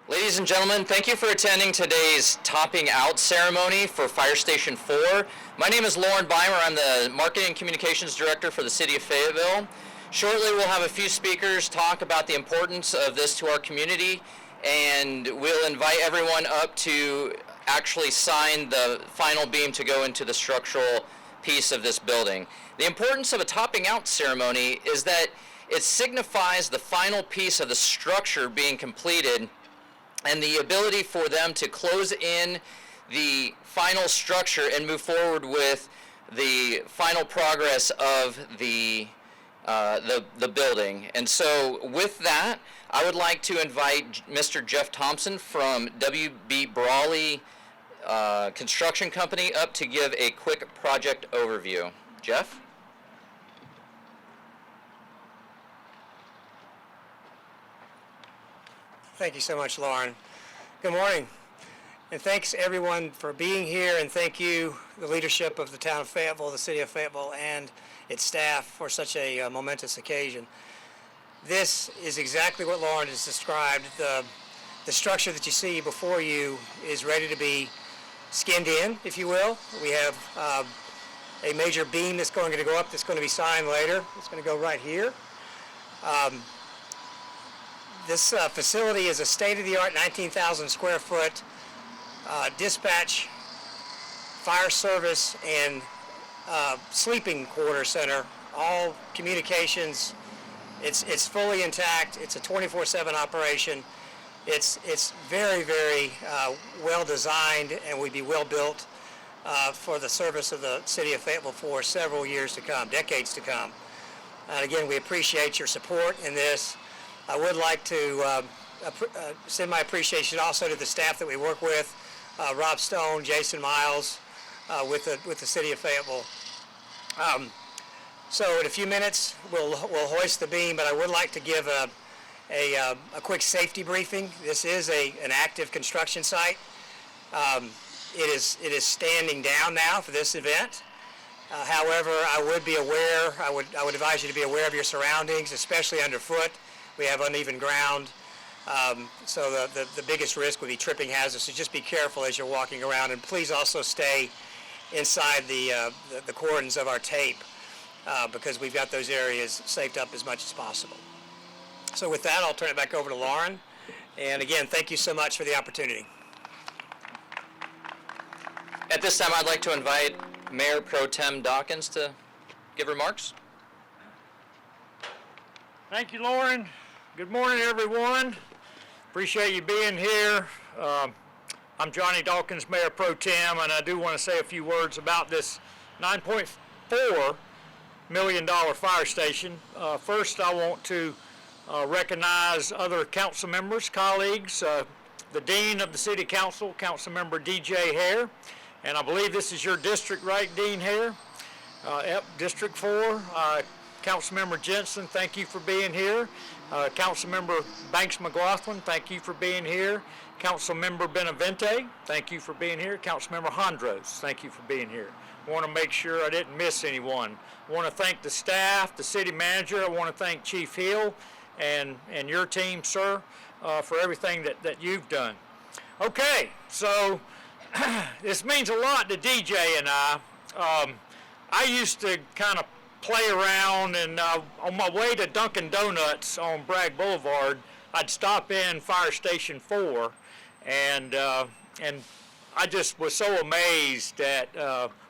Ladies and gentlemen, thank you for attending today's topping out ceremony for Fire Station 4. My name is Lauren Beimer. I'm the Marketing and Communications Director for the City of Fayetteville. Shortly we'll have a few speakers talk about the importance of this to our community, and we'll invite everyone up to actually sign the final beam to go into the structural piece of this building. The importance of a topping out ceremony is that it signifies the final piece of the structure being completed and the ability for them to close in the final structure and move forward with the final progress of the building. And so with that, I would like to invite Mr. Jeff Thompson from WB Brawley Construction Company up to give a quick project overview. Jeff? Thank you so much, Lauren. Good morning, and thanks everyone for being here, and thank you, the leadership of the town of Fayetteville, the city of Fayetteville, and its staff for such a momentous occasion. This is exactly what Lauren has described. The structure that you see before you is ready to be skinned in, if you will. We have a major beam that's going to go up that's going to be signed later. It's going to go right here. This facility is a state-of-the-art 19,000 square foot dispatch, fire service, and sleeping quarter center. All communications. It's fully intact. It's a 24/7 operation. It's very, very well designed, and would be well built for the service of the city of Fayetteville for several years to come, decades to come. And again, we appreciate your support in this. I would like to send my appreciation also to the staff that we work with, Rob Stone, Jason Miles, with the city of Fayetteville. So in a few minutes, we'll hoist the beam, but I would like to give a quick safety briefing. This is an active construction site. It is standing down now for this event. However, I would advise you to be aware of your surroundings, especially underfoot. We have uneven ground, so the biggest risk would be tripping hazards, so just be careful as you're walking around, and please also stay inside the cordons of our tape because we've got those areas safed up as much as possible. So with that, I'll turn it back over to Lauren, and again, thank you so much for the opportunity. At this time, I'd like to invite Mayor Pro Tem Dawkins to give remarks. Thank you, Lauren. Good morning, everyone. Appreciate you being here. I'm Johnny Dawkins, Mayor Pro Tem, and I do want to say a few words about this $9.4 million fire station. First, I want to recognize other council members, colleagues, the Dean of the City Council, Councilmember DJ Hare, and I believe this is your district, right, Dean Hare? Yep, District 4. Councilmember Jensen, thank you for being here. Councilmember Banks McLaughlin, thank you for being here. Councilmember Benavente, thank you for being here. Councilmember Hondros, thank you for being here. I want to make sure I didn't miss anyone. I want to thank the staff, the city manager. I want to thank Chief Hill and your team, sir, for everything that you've done. Okay, so this means a lot to DJ and I. I used to kind of play around, and on my way to Dunkin' Donuts on Bragg Boulevard, I'd stop in Fire Station 4, and I just was so amazed at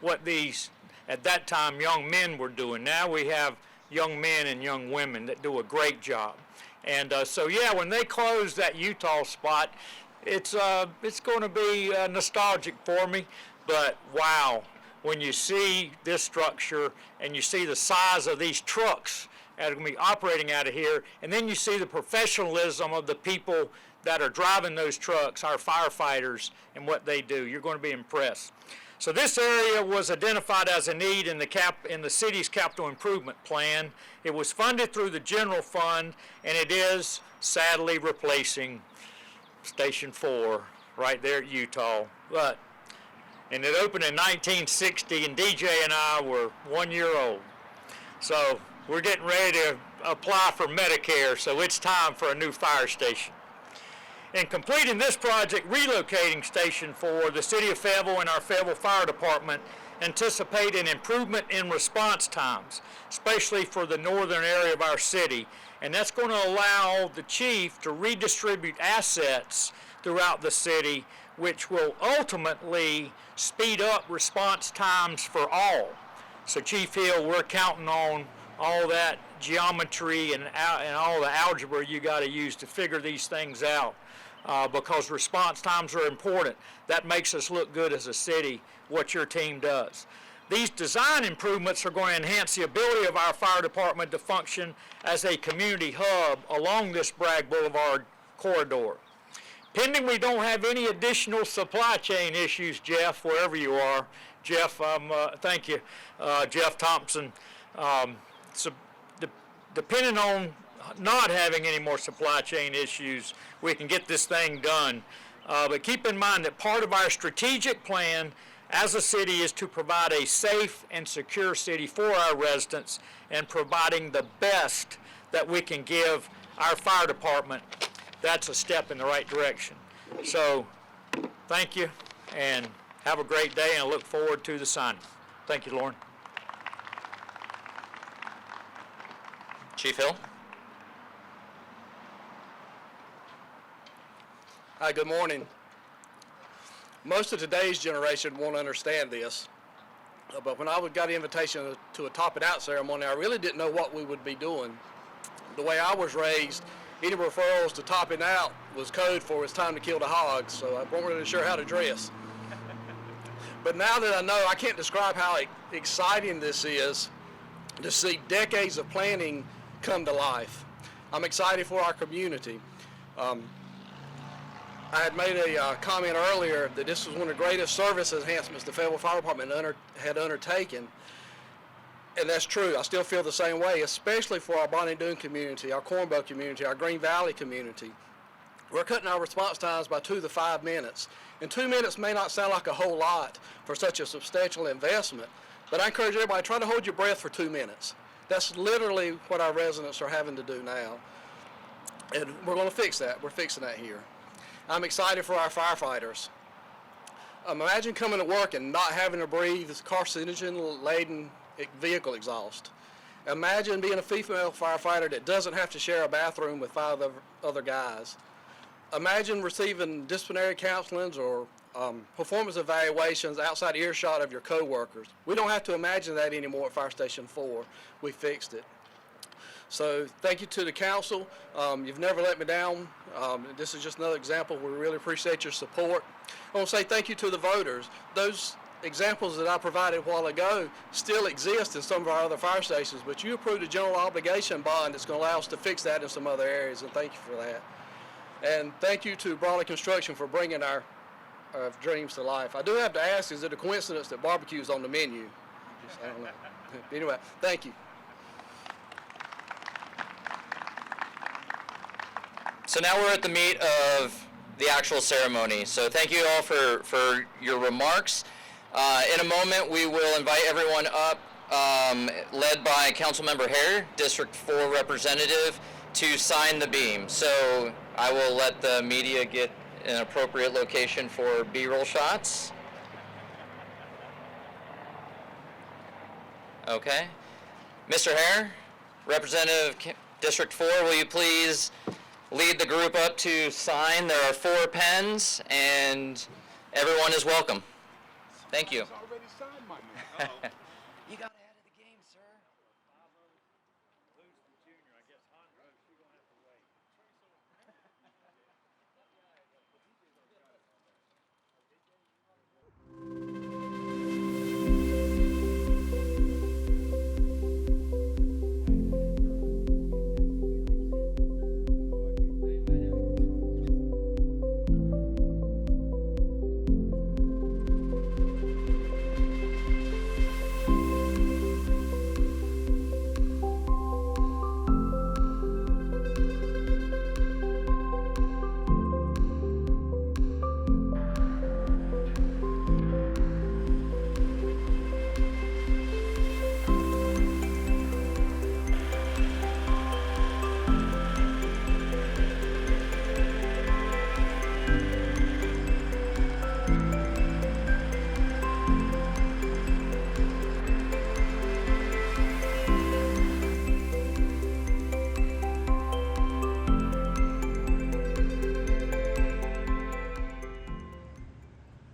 what these, at that time, young men were doing. Now we have young men and young women that do a great job. And so yeah, when they closed that Utah spot, it's going to be nostalgic for me, but wow. When you see this structure and you see the size of these trucks that are going to be operating out of here, and then you see the professionalism of the people that are driving those trucks, our firefighters, and what they do, you're going to be impressed. So this area was identified as a need in the city's capital improvement plan. It was funded through the general fund, and it is sadly replacing Station 4 right there at Utah. And it opened in 1960, and DJ and I were 1 year old. So we're getting ready to apply for Medicare, so it's time for a new fire station. In completing this project, relocating Station 4, the City of Fayetteville and our Fayetteville Fire Department anticipate an improvement in response times, especially for the northern area of our city. And that's going to allow the chief to redistribute assets throughout the city, which will ultimately speed up response times for all. So Chief Hill, we're counting on all that geometry and all the algebra you got to use to figure these things out, because response times are important. That makes us look good as a city, what your team does. These design improvements are going to enhance the ability of our fire department to function as a community hub along this Bragg Boulevard corridor. Pending we don't have any additional supply chain issues, Jeff, wherever you are. Jeff, thank you, Jeff Thompson. So depending on not having any more supply chain issues, we can get this thing done. But keep in mind that part of our strategic plan as a city is to provide a safe and secure city for our residents, and providing the best that we can give our fire department. That's a step in the right direction. So thank you, and have a great day, and I look forward to the signing. Thank you, Lauren. Chief Hill? Hi, good morning. Most of today's generation won't understand this, but when I got an invitation to a topping out ceremony, I really didn't know what we would be doing. The way I was raised, any referrals to topping out was code for it's time to kill the hogs, so I wasn't really sure how to dress. But now that I know, I can't describe how exciting this is to see decades of planning come to life. I'm excited for our community. I had made a comment earlier that this was one of the greatest service enhancements the Fayetteville Fire Department had undertaken. And that's true. I still feel the same way, especially for our Bonnie Doon community, our Cornbow community, our Green Valley community. We're cutting our response times by 2 to 5 minutes. And 2 minutes may not sound like a whole lot for such a substantial investment, but I encourage everybody, try to hold your breath for 2 minutes. That's literally what our residents are having to do now. And we're going to fix that. We're fixing that here. I'm excited for our firefighters. Imagine coming to work and not having to breathe carcinogen-laden vehicle exhaust. Imagine being a female firefighter that doesn't have to share a bathroom with 5 other guys. Imagine receiving disciplinary counselings or performance evaluations outside earshot of your coworkers. We don't have to imagine that anymore at Fire Station 4. We fixed it. So thank you to the council. You've never let me down. This is just another example. We really appreciate your support. I want to say thank you to the voters. Those examples that I provided a while ago still exist in some of our other fire stations, but you approved a general obligation bond that's going to allow us to fix that in some other areas, and thank you for that. And thank you to Brawley Construction for bringing our dreams to life. I do have to ask, is it a coincidence that barbecue is on the menu? I don't know. Anyway, thank you. So now we're at the meat of the actual ceremony. So thank you all for your remarks. In a moment, we will invite everyone up, led by Councilmember Hare, District 4 representative, to sign the beam. So I will let the media get an appropriate location for B-roll shots. Okay. Mr. Hare, Representative District 4, will you please lead the group up to sign? There are 4 pens, and everyone is welcome. Thank you. It's already signed, my man. You got it.